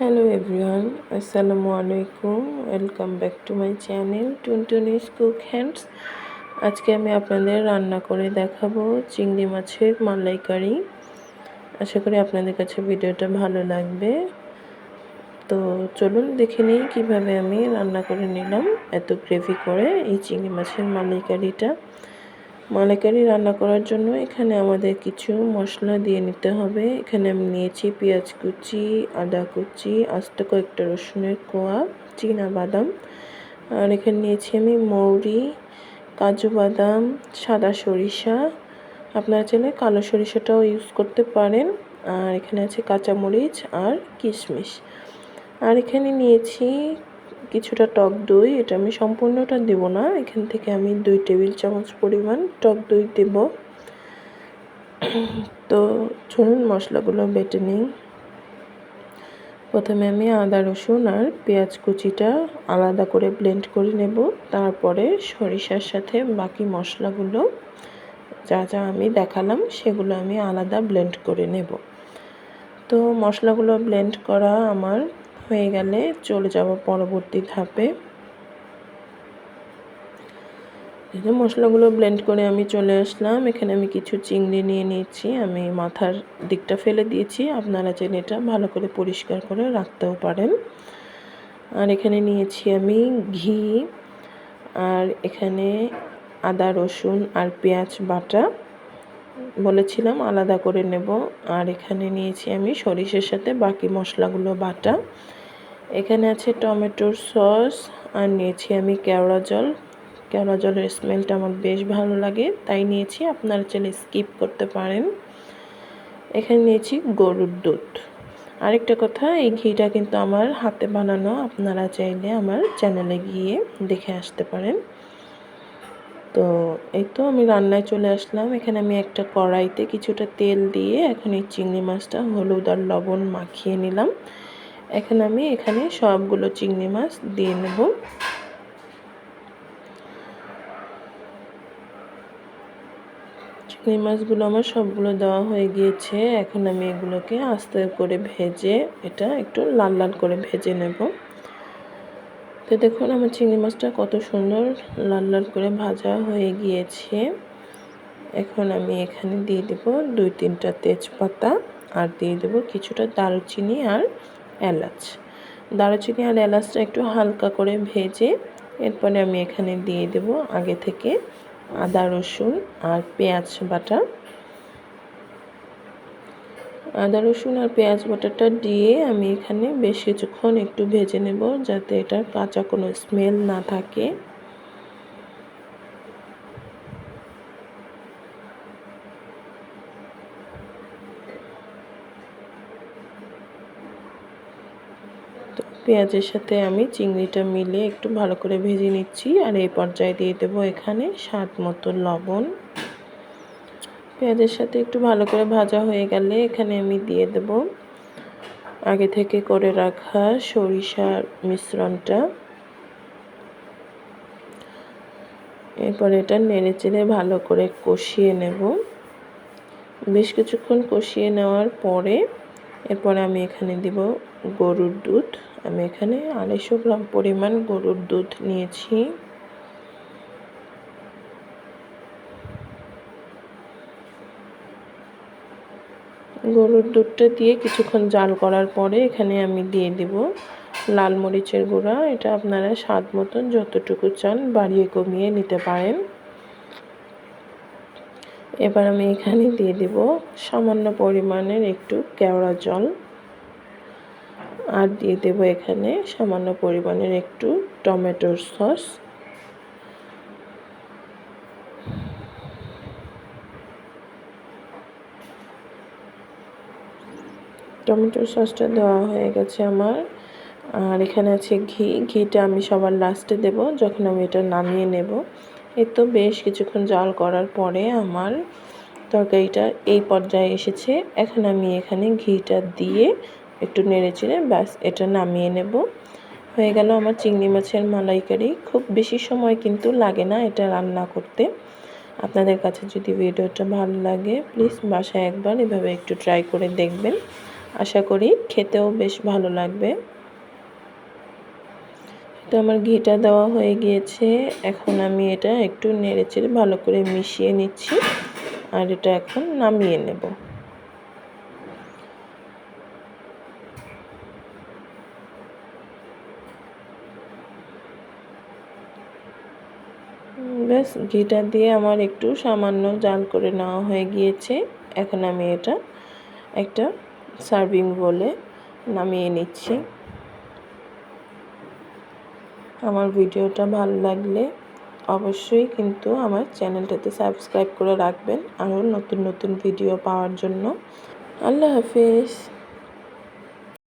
Hello everyone, আসসালামু আলাইকুম। Welcome back to my channel Tuntuni's cook hands. আজকে আমি আপনাদের রান্না করে দেখাবো চিংড়ি মাছের মালাইকারি। আশা করি আপনাদের কাছে ভিডিওটা ভালো লাগবে। তো চলুন দেখে নিই কীভাবে আমি রান্না করে নিলাম এত গ্রেভি করে এই চিংড়ি মাছের মালাইকারিটা। মালাইকারি রান্না করার জন্য এখানে আমাদের কিছু মশলা দিয়ে নিতে হবে। এখানে আমি নিয়েছি পেঁয়াজ কুচি, আদা কুচি, আস্ত কয়েকটা রসুনের কোয়া, বাদাম, আর এখানে নিয়েছি আমি মৌরি, কাজু বাদাম, সাদা সরিষা, আপনারা চাইলে কালো সরিষাটাও ইউজ করতে পারেন। আর এখানে আছে কাঁচামরিচ আর কিশমিশ। আর এখানে নিয়েছি কিছুটা টক দই। এটা আমি সম্পূর্ণটা দেব না, এখান থেকে আমি 2 টেবিল চামচ পরিমাণ টক দই দেব। তো চলুন মশলাগুলো বেটে নিই। প্রথমে আমি আদা রসুন আর পেঁয়াজ কুচিটা আলাদা করে ব্লেন্ড করে নেব। তারপরে সরিষার সাথে বাকি মশলাগুলো যা যা আমি দেখালাম সেগুলো আমি আলাদা ব্লেন্ড করে নেব। তো মশলাগুলো ব্লেন্ড করা আমার হয়ে গেলে চলে যাব পরবর্তী ধাপে। মশলাগুলো ব্লেন্ড করে আমি চলে আসলাম। এখানে আমি কিছু চিংড়ি নিয়ে নিয়েছি। আমি মাথার দিকটা ফেলে দিয়েছি, আপনারা চাইলে এটা ভালো করে পরিষ্কার করে রাখতেও পারেন। আর এখানে নিয়েছি আমি ঘি, আর এখানে আদা রসুন আর পেঁয়াজ বাটা বলেছিলাম আলাদা করে নেব। আর এখানে নিয়েছি আমি সরিষার সাথে বাকি মশলাগুলো বাটা। এখানে আছে টমেটোর সস, আর নিয়েছি আমি কেওড়া জল। কেওড়া জলের স্মেলটা আমার বেশ ভালো লাগে তাই নিয়েছি, আপনারা চাইলে স্কিপ করতে পারেন। এখানে নিয়েছি গরুর দুধ। আরেকটা কথা, এই ঘিটা কিন্তু আমার হাতে বানানো, আপনারা চাইলে আমার চ্যানেলে গিয়ে দেখে আসতে পারেন। তো এই তো আমি রান্নায় চলে আসলাম। এখানে আমি একটা কড়াইতে কিছুটা তেল দিয়ে এখন এই চিংড়ি মাছটা হলুদ আর লবণ মাখিয়ে নিলাম। এখন আমি এখানে সবগুলো চিংড়ি মাছ দিয়ে নেব। চিংড়ি মাছগুলো আমার সবগুলো দেওয়া হয়ে গিয়েছে। এখন আমি এগুলোকে আস্তে করে ভেজে এটা একটু লাল লাল করে ভেজে নেব। তো দেখুন আমার চিংড়ি মাছটা কত সুন্দর লাল লাল করে ভাজা হয়ে গিয়েছে। এখন আমি এখানে দিয়ে দেব 2-3টা তেজপাতা, আর দিয়ে দেব কিছুটা দারুচিনি আর এলাচ। দারুচিনি আর এলাচটা একটু হালকা করে ভেজে এরপরে আমি এখানে দিয়ে দেব আগে থেকে আদা রসুন আর পেঁয়াজ বাটা। আদা রসুন আর পেঁয়াজ বাটাটা দিয়ে আমি এখানে বেশ কিছুক্ষণ একটু ভেজে নেব যাতে এটার কাঁচা কোনো স্মেল না থাকে। তো পেঁয়াজের সাথে আমি চিংড়িটা মিলে একটু ভালো করে ভেজে নিচ্ছি। আর এই পর্যায়ে দিয়ে দেবো এখানে স্বাদ মতো লবণ। পেঁয়াজের সাথে একটু ভালো করে ভাজা হয়ে গেলে এখানে আমি দিয়ে দেব আগে থেকে করে রাখা সরিষার মিশ্রণটা। এরপর এটা নেড়েচেড়ে ভালো করে কষিয়ে নেব। বেশ কিছুক্ষণ কষিয়ে নেওয়ার পরে এরপরে আমি এখানে দিব গরুর দুধ। আমি এখানে 250 গ্রাম পরিমাণ গরুর দুধ নিয়েছি। গরুর দুধটা দিয়ে কিছুক্ষণ জাল করার পরে এখানে আমি দিয়ে দেব লাল মরিচের গুঁড়া। এটা আপনারা স্বাদ মতন যতটুকু চান বাড়িয়ে কমিয়ে নিতে পারেন। এবার আমি এখানে দিয়ে দেব সামান্য পরিমাণের একটু কেওড়া জল, আর দিয়ে দেব এখানে সামান্য পরিমাণের একটু টমেটোর সস। টমেটোর সসটা দেওয়া হয়ে গেছে আমার। আর এখানে আছে ঘি। ঘিটা আমি সবার লাস্টে দেব যখন আমি এটা নামিয়ে নেব। এই তো বেশ কিছুক্ষণ জাল করার পরে আমার তরকারিটা এই পর্যায়ে এসেছে। এখন আমি এখানে ঘিটা দিয়ে একটু নেড়েচেড়ে ব্যাস এটা নামিয়ে নেব। হয়ে গেল আমার চিংড়ি মাছের মালাইকারি। খুব বেশি সময় কিন্তু লাগে না এটা রান্না করতে। আপনাদের কাছে যদি ভিডিওটা ভালো লাগে প্লিজ বাসায় একবার এভাবে একটু ট্রাই করে দেখবেন। আশা করি খেতেও বেশ ভালো লাগবে। তো আমার ঘিটা দেওয়া হয়ে গিয়েছে, এখন আমি এটা একটু নেড়েচেড়ে ভালো করে মিশিয়ে নিচ্ছি আর এটা এখন নামিয়ে নেব। ব্যাস ঘিটা দিয়ে আমার একটু সামান্য জাল করে নেওয়া হয়ে গিয়েছে। এখন আমি এটা একটা সার্ভিং বলে নামিয়ে নিচ্ছি। আমার ভিডিওটা ভালো লাগলে অবশ্যই কিন্তু আমার চ্যানেলটাতে সাবস্ক্রাইব করে রাখবেন আরও নতুন নতুন ভিডিও পাওয়ার জন্য। আল্লাহ হাফেজ।